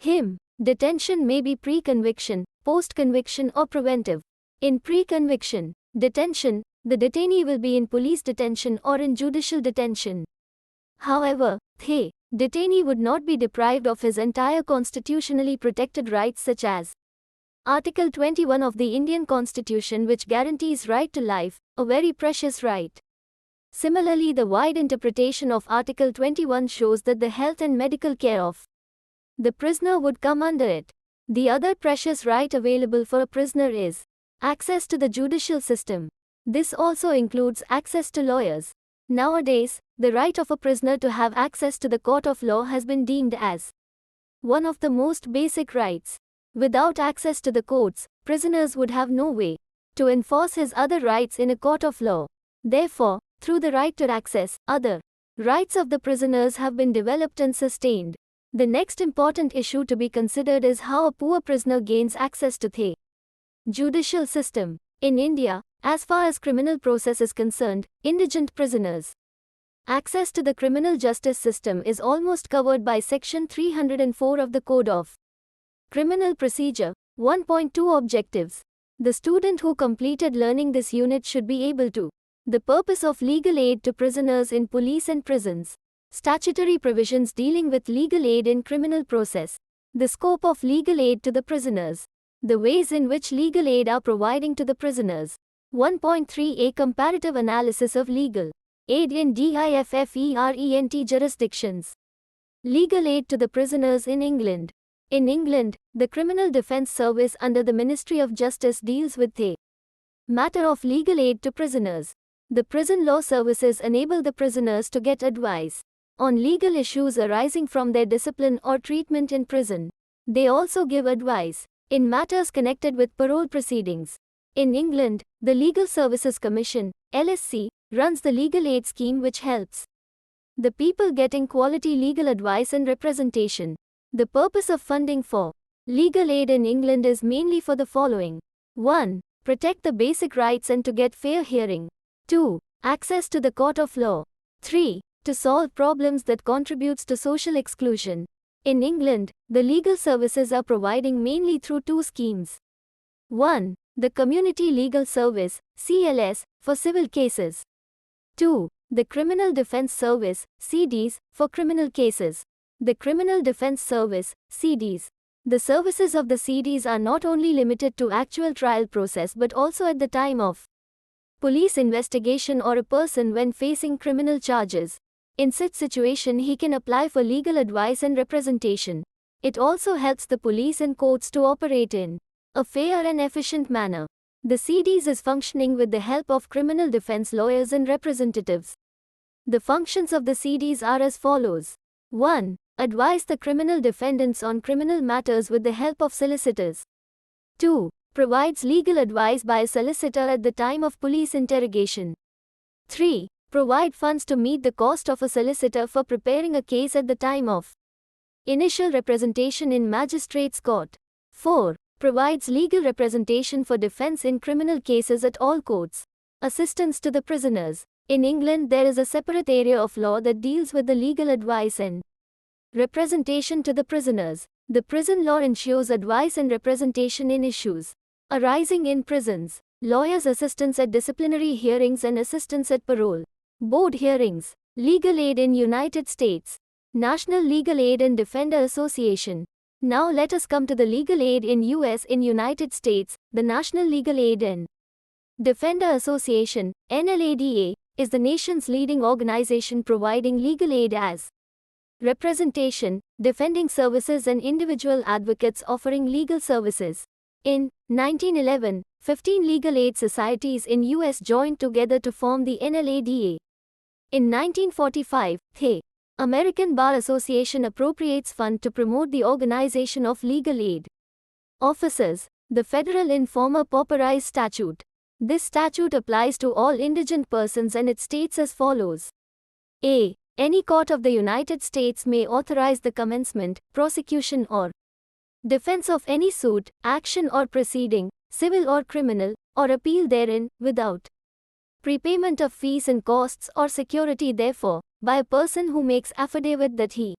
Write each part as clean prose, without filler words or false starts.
Him. Detention may be pre-conviction, post-conviction or preventive. In pre-conviction detention, the detainee will be in police detention or in judicial detention. However, the detainee would not be deprived of his entire constitutionally protected rights such as Article 21 of the Indian Constitution, which guarantees right to life, a very precious right. Similarly, the wide interpretation of Article 21 shows that the health and medical care of the prisoner would come under it. The other precious right available for a prisoner is access to the judicial system. This also includes access to lawyers. Nowadays, the right of a prisoner to have access to the court of law has been deemed as one of the most basic rights. Without access to the courts, prisoners would have no way to enforce his other rights in a court of law. Therefore, through the right to access, other rights of the prisoners have been developed and sustained. The next important issue to be considered is how a poor prisoner gains access to the judicial system. In India, as far as criminal process is concerned, indigent prisoners' access to the criminal justice system is almost covered by Section 304 of the Code of Criminal Procedure. 1.2 Objectives. The student who completed learning this unit should be able to. The purpose of legal aid to prisoners in police and prisons. Statutory provisions dealing with legal aid in criminal process. The scope of legal aid to the prisoners. The ways in which legal aid are providing to the prisoners. 1.3 A comparative analysis of legal aid in different jurisdictions. Legal aid to the prisoners in England. In England, the Criminal Defence Service under the Ministry of Justice deals with the matter of legal aid to prisoners. The prison law services enable the prisoners to get advice on legal issues arising from their discipline or treatment in prison. They also give advice in matters connected with parole proceedings. In England, the Legal Services Commission, LSC, runs the legal aid scheme which helps the people getting quality legal advice and representation. The purpose of funding for legal aid in England is mainly for the following. 1. Protect the basic rights and to get fair hearing. 2. Access to the court of law. 3. To solve problems that contributes to social exclusion. In England, the legal services are providing mainly through two schemes. 1. The Community Legal Service, CLS, for civil cases. 2. The Criminal Defence Service, CDS, for criminal cases. The Criminal Defence Service, CDS. The services of the CDS are not only limited to actual trial process but also at the time of police investigation or a person when facing criminal charges. In such situation he can apply for legal advice and representation. It also helps the police and courts to operate in a fair and efficient manner. The CDS is functioning with the help of criminal defense lawyers and representatives. The functions of the CDS are as follows. 1. Advise the criminal defendants on criminal matters with the help of solicitors. 2. Provides legal advice by a solicitor at the time of police interrogation. 3. Provide funds to meet the cost of a solicitor for preparing a case at the time of initial representation in magistrate's court. 4. Provides legal representation for defense in criminal cases at all courts. Assistance to the prisoners. In England there is a separate area of law that deals with the legal advice and representation to the prisoners. The prison law ensures advice and representation in issues arising in prisons. Lawyers' assistance at disciplinary hearings and assistance at parole board hearings. Legal aid in United States. National Legal Aid and Defender Association. Now let us come to the legal aid in US. In United States, the National Legal Aid and Defender Association, NLADA, is the nation's leading organization providing legal aid as representation, defending services and individual advocates offering legal services. In 1911, 15 legal aid societies in US joined together to form the NLADA. In 1945, the American Bar Association appropriates fund to promote the organization of legal aid officers. The Federal Informer Pauperized Statute. This statute applies to all indigent persons and it states as follows. A. Any court of the United States may authorize the commencement, prosecution or defense of any suit, action or proceeding, civil or criminal, or appeal therein, without prepayment of fees and costs or security therefor, by a person who makes affidavit that he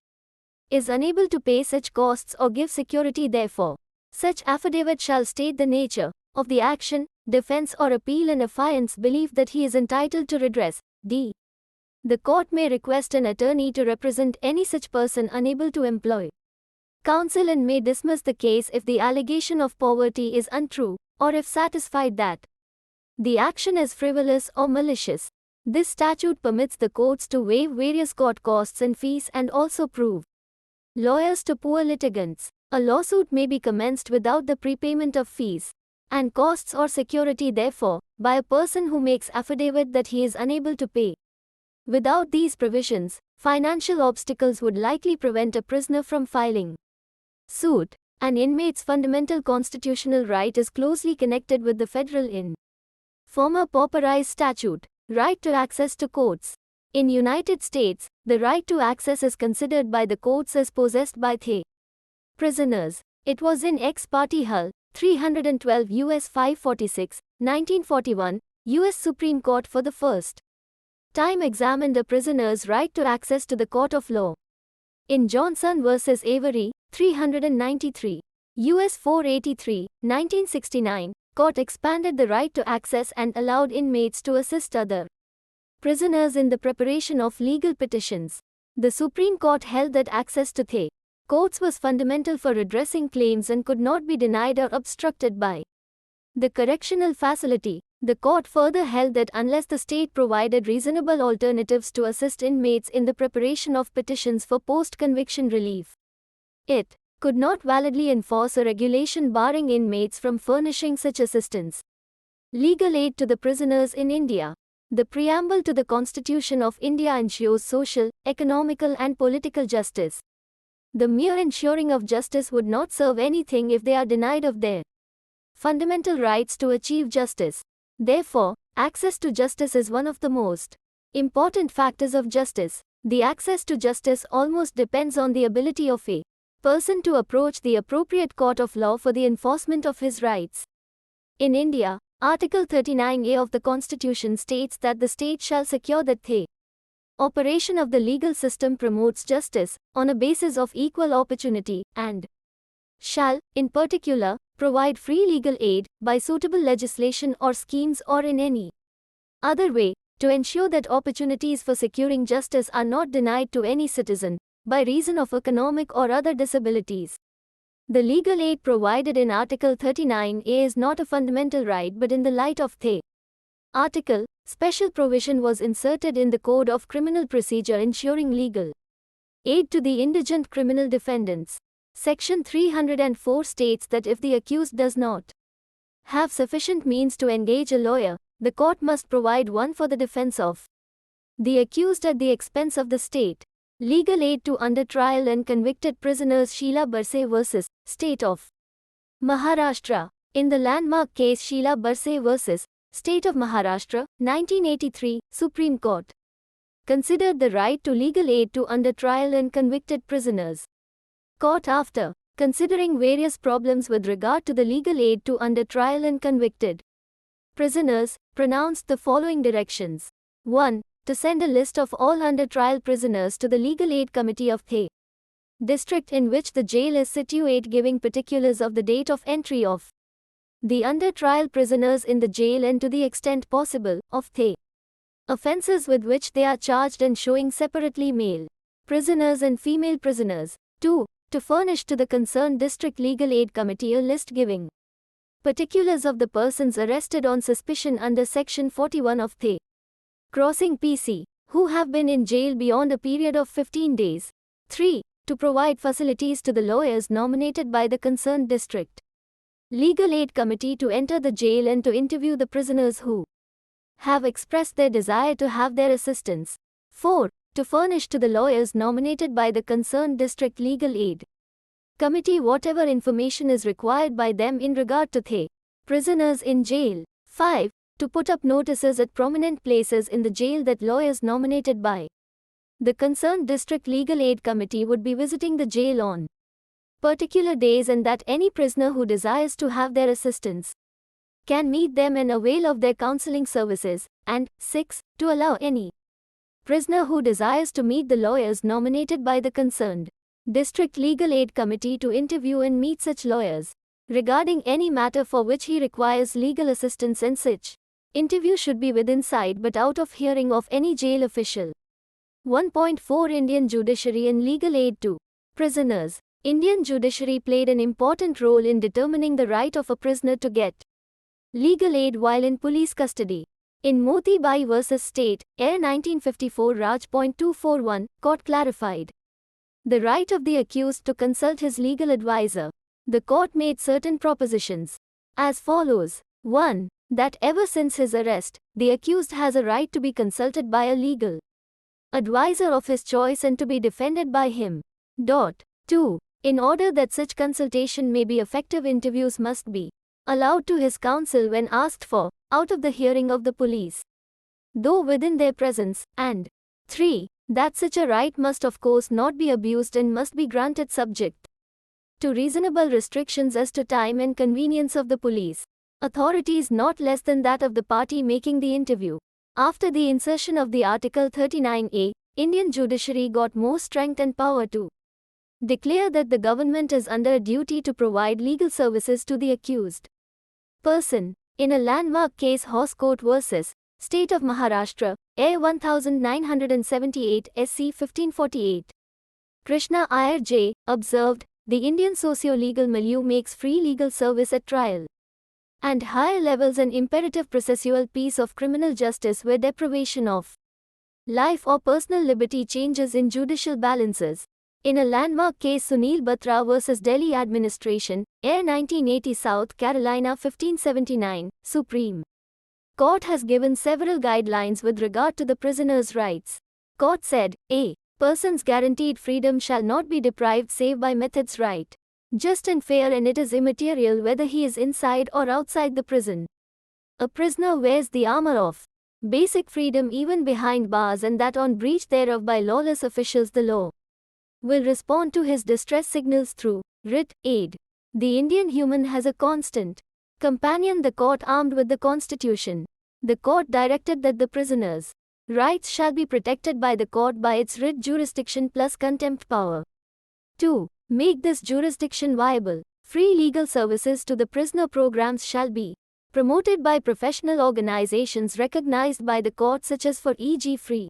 is unable to pay such costs or give security therefor. Such affidavit shall state the nature of the action, defense or appeal and affiance belief that he is entitled to redress. D. The court may request an attorney to represent any such person unable to employ counsel and may dismiss the case if the allegation of poverty is untrue, or if satisfied that the action is frivolous or malicious. This statute permits the courts to waive various court costs and fees and also prove lawyers to poor litigants. A lawsuit may be commenced without the prepayment of fees and costs or security therefore, by a person who makes affidavit that he is unable to pay. Without these provisions, financial obstacles would likely prevent a prisoner from filing suit. An inmate's fundamental constitutional right is closely connected with the federal in former pauperized statute, right to access to courts. In United States, the right to access is considered by the courts as possessed by the prisoners. It was in Ex parte Hull, 312 U.S. 546, 1941, U.S. Supreme Court for the first time examined a prisoner's right to access to the court of law. In Johnson v. Avery, 393, U.S. 483, 1969, court expanded the right to access and allowed inmates to assist other prisoners in the preparation of legal petitions. The Supreme Court held that access to the courts was fundamental for redressing claims and could not be denied or obstructed by the correctional facility. The court further held that unless the state provided reasonable alternatives to assist inmates in the preparation of petitions for post-conviction relief, it could not validly enforce a regulation barring inmates from furnishing such assistance. Legal aid to the prisoners in India. The preamble to the Constitution of India ensures social, economical and political justice. The mere ensuring of justice would not serve anything if they are denied of their fundamental rights to achieve justice. Therefore, access to justice is one of the most important factors of justice. The access to justice almost depends on the ability of a person to approach the appropriate court of law for the enforcement of his rights. In India, Article 39A of the Constitution states that the state shall secure that the operation of the legal system promotes justice on a basis of equal opportunity and shall, in particular, provide free legal aid by suitable legislation or schemes or in any other way to ensure that opportunities for securing justice are not denied to any citizen by reason of economic or other disabilities. The legal aid provided in Article 39A is not a fundamental right, but in the light of the article, special provision was inserted in the Code of Criminal Procedure ensuring legal aid to the indigent criminal defendants. Section 304 states that if the accused does not have sufficient means to engage a lawyer, the court must provide one for the defense of the accused at the expense of the state. Legal aid to under trial and convicted prisoners. Sheila Barse vs. State of Maharashtra. In the landmark case Sheila Barse vs. State of Maharashtra, 1983, Supreme Court considered the right to legal aid to under trial and convicted prisoners. Court, after considering various problems with regard to the legal aid to under trial and convicted prisoners, pronounced the following directions. 1. To send a list of all under trial prisoners to the Legal Aid Committee of the district in which the jail is situate, giving particulars of the date of entry of the under trial prisoners in the jail and to the extent possible, of the offences with which they are charged and showing separately male prisoners and female prisoners. 2. To furnish to the concerned District Legal Aid Committee a list giving particulars of the persons arrested on suspicion under Section 41 of the Crossing PC, who have been in jail beyond a period of 15 days. 3. To provide facilities to the lawyers nominated by the concerned District Legal Aid Committee to enter the jail and to interview the prisoners who have expressed their desire to have their assistance. 4. To furnish to the lawyers nominated by the concerned District Legal Aid Committee whatever information is required by them in regard to the prisoners in jail. 5. To put up notices at prominent places in the jail that lawyers nominated by the concerned District Legal Aid Committee would be visiting the jail on particular days and that any prisoner who desires to have their assistance can meet them and avail of their counseling services. And 6. To allow any prisoner who desires to meet the lawyers nominated by the concerned District Legal Aid Committee to interview and meet such lawyers regarding any matter for which he requires legal assistance, and such interview should be within sight but out of hearing of any jail official. 1.4 Indian Judiciary and Legal Aid to Prisoners. Indian judiciary played an important role in determining the right of a prisoner to get legal aid while in police custody. In Moti Bai vs. State, Air 1954 Raj.241, court clarified the right of the accused to consult his legal advisor. The court made certain propositions as follows. 1. That ever since his arrest, the accused has a right to be consulted by a legal advisor of his choice and to be defended by him. 2. In order that such consultation may be effective, interviews must be allowed to his counsel when asked for, out of the hearing of the police, though within their presence. And 3. That such a right must of course not be abused and must be granted subject to reasonable restrictions as to time and convenience of the police authorities, not less than that of the party making the interview. After the insertion of the Article 39A, Indian judiciary got more strength and power to declare that the government is under a duty to provide legal services to the accused person. In a landmark case, Hoskote vs. State of Maharashtra, Air 1978 SC 1548, Krishna Iyer J. observed, the Indian socio-legal milieu makes free legal service at trial and higher levels an imperative processual piece of criminal justice where deprivation of life or personal liberty changes in judicial balances. In a landmark case, Sunil Batra vs. Delhi Administration, Air 1980 South Carolina 1579, Supreme Court has given several guidelines with regard to the prisoner's rights. Court said, a person's guaranteed freedom shall not be deprived save by methods right, just and fair, and it is immaterial whether he is inside or outside the prison. A prisoner wears the armor of basic freedom even behind bars, and that on breach thereof by lawless officials the law will respond to his distress signals through writ aid. The Indian human has a constant companion, the court, armed with the Constitution. The court directed that the prisoner's rights shall be protected by the court by its writ jurisdiction plus contempt power. 2. Make this jurisdiction viable. Free legal services to the prisoner programs shall be promoted by professional organizations recognized by the court, such as, for e.g., Free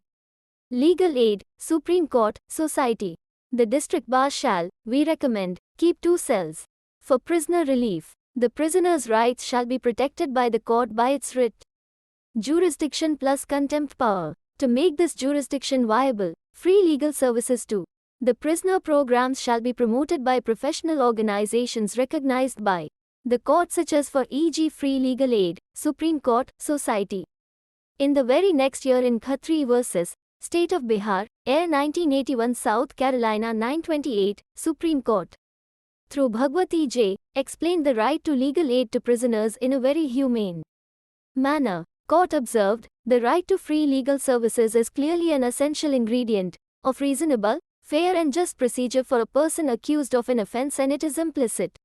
Legal Aid, Supreme Court, Society. The district bar shall, we recommend, keep 2 cells for prisoner relief. The prisoner's rights shall be protected by the court by its writ jurisdiction plus contempt power. To make this jurisdiction viable, free legal services to the prisoner programs shall be promoted by professional organizations recognized by the court, such as, for e.g., Free Legal Aid, Supreme Court, Society. In the very next year, in Khatri vs. State of Bihar, Air 1981 South Carolina 928, Supreme Court, through Bhagwati J., explained the right to legal aid to prisoners in a very humane manner. Court observed, the right to free legal services is clearly an essential ingredient of reasonable, fair and just procedure for a person accused of an offense, and it is implicit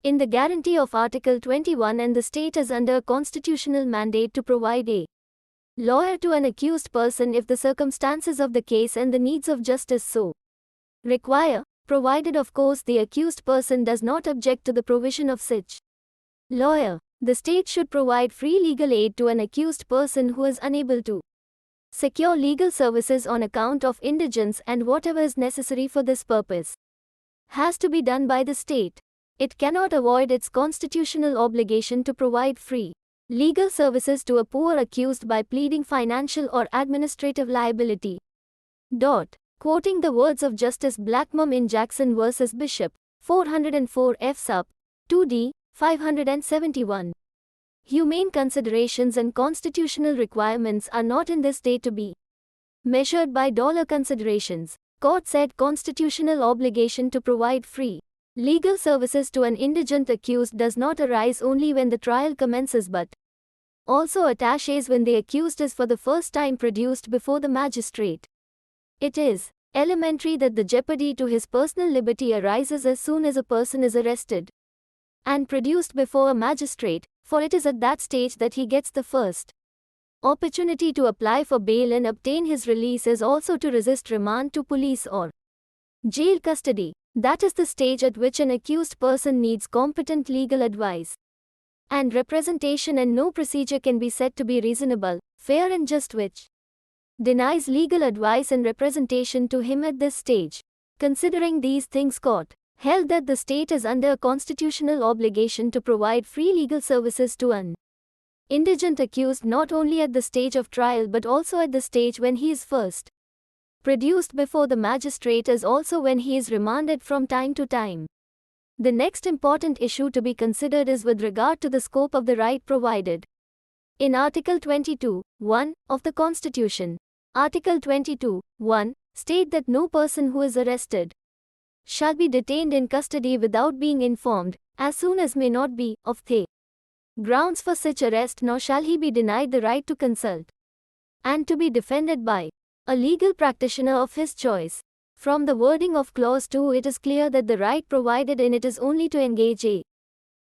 in the guarantee of Article 21, and the state is under a constitutional mandate to provide a lawyer to an accused person if the circumstances of the case and the needs of justice so require, provided of course the accused person does not object to the provision of such lawyer. The state should provide free legal aid to an accused person who is unable to secure legal services on account of indigence, and whatever is necessary for this purpose has to be done by the state. It cannot avoid its constitutional obligation to provide free legal services to a poor accused by pleading financial or administrative liability. Quoting the words of Justice Blackmun in Jackson vs. Bishop, 404 F. Sup. 2d. 571. Humane considerations and constitutional requirements are not in this day to be measured by dollar considerations. Court said constitutional obligation to provide free legal services to an indigent accused does not arise only when the trial commences, but also attaches when the accused is for the first time produced before the magistrate. It is elementary that the jeopardy to his personal liberty arises as soon as a person is arrested and produced before a magistrate, for it is at that stage that he gets the first opportunity to apply for bail and obtain his release, is also to resist remand to police or Jail custody. That is the stage at which an accused person needs competent legal advice and representation, and no procedure can be said to be reasonable, fair and just which denies legal advice and representation to him at this stage. Considering these things, court held that the state is under a constitutional obligation to provide free legal services to an indigent accused, not only at the stage of trial but also at the stage when he is first produced before the magistrate, as also when he is remanded from time to time. The next important issue to be considered is with regard to the scope of the right provided in Article 22(1) of the Constitution. Article 22(1) state that no person who is arrested shall be detained in custody without being informed, as soon as may not be, of the grounds for such arrest, nor shall he be denied the right to consult and to be defended by a legal practitioner of his choice. From the wording of Clause 2, it is clear that the right provided in it is only to engage a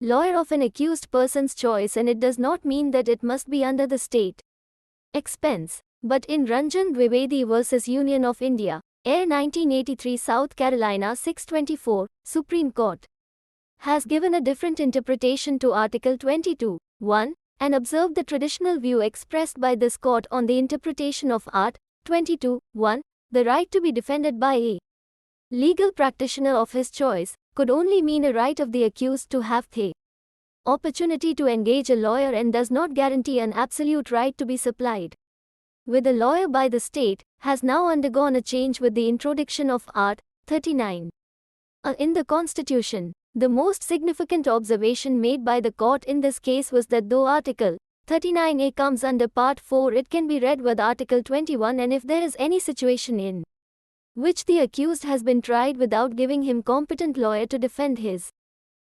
lawyer of an accused person's choice, and it does not mean that it must be under the state expense. But in Ranjan Dwivedi vs. Union of India, Air 1983, South Carolina 624, Supreme Court has given a different interpretation to Article 22(1) and observed the traditional view expressed by this court on the interpretation of Art. 22(1), the right to be defended by a legal practitioner of his choice, could only mean a right of the accused to have the opportunity to engage a lawyer, and does not guarantee an absolute right to be supplied with a lawyer by the state, has now undergone a change with the introduction of Art. 39 in the Constitution. The most significant observation made by the court in this case was that though Article 39A comes under Part 4, it can be read with Article 21, and if there is any situation in which the accused has been tried without giving him competent lawyer to defend his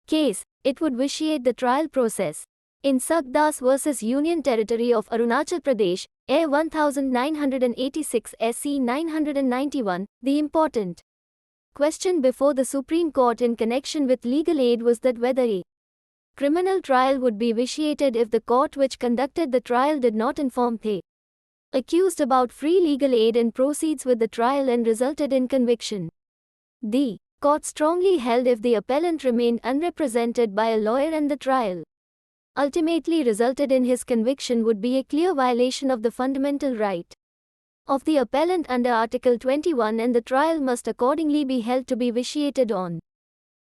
case, it would vitiate the trial process. In Sakdas vs. Union Territory of Arunachal Pradesh, Air 1986 SC 991, the important question before the Supreme Court in connection with legal aid was that whether a criminal trial would be vitiated if the court which conducted the trial did not inform the accused about free legal aid and proceeds with the trial, and resulted in conviction. The court strongly held if the appellant remained unrepresented by a lawyer and the trial ultimately resulted in his conviction, would be a clear violation of the fundamental right of the appellant under Article 21, and the trial must accordingly be held to be vitiated on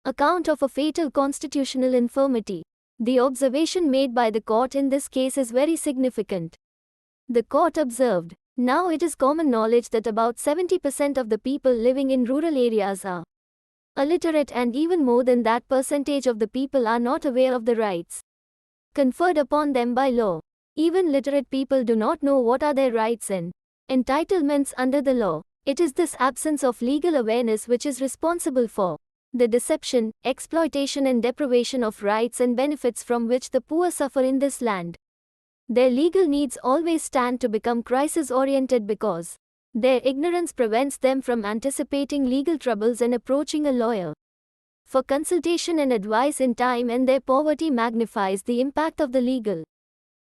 account of a fatal constitutional infirmity. The observation made by the court in this case is very significant. The court observed, now it is common knowledge that about 70% of the people living in rural areas are illiterate, and even more than that percentage of the people are not aware of the rights conferred upon them by law. Even literate people do not know what are their rights and entitlements under the law. It is this absence of legal awareness which is responsible for the deception, exploitation and deprivation of rights and benefits from which the poor suffer in this land. Their legal needs always stand to become crisis-oriented because their ignorance prevents them from anticipating legal troubles and approaching a lawyer for consultation and advice in time, and their poverty magnifies the impact of the legal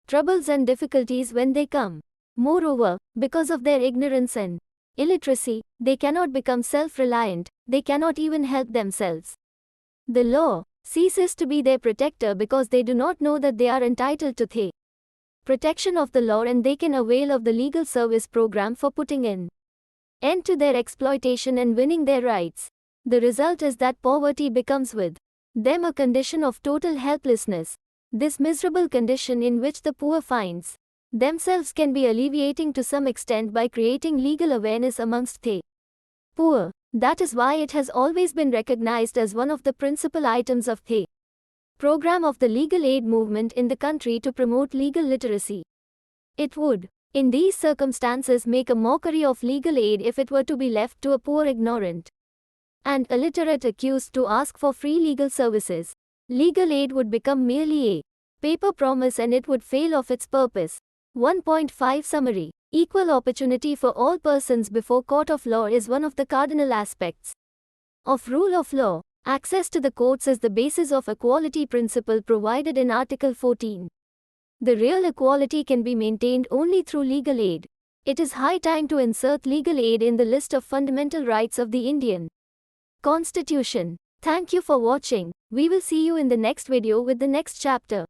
troubles and difficulties when they come. Moreover, because of their ignorance and illiteracy, they cannot become self-reliant, they cannot even help themselves. The law ceases to be their protector because they do not know that they are entitled to the protection of the law, and they can avail of the legal service program for putting an end to their exploitation and winning their rights. The result is that poverty becomes with them a condition of total helplessness. This miserable condition in which the poor finds themselves can be alleviating to some extent by creating legal awareness amongst the poor. That is why it has always been recognized as one of the principal items of the program of the legal aid movement in the country to promote legal literacy. It would, in these circumstances, make a mockery of legal aid if it were to be left to a poor, ignorant and illiterate accused to ask for free legal services. Legal aid would become merely a paper promise, and it would fail of its purpose. 1.5 Summary. Equal opportunity for all persons before court of law is one of the cardinal aspects of rule of law. Access to the courts is the basis of equality principle provided in Article 14. The real equality can be maintained only through legal aid. It is high time to insert legal aid in the list of fundamental rights of the Indian Constitution. Thank you for watching. We will see you in the next video with the next chapter.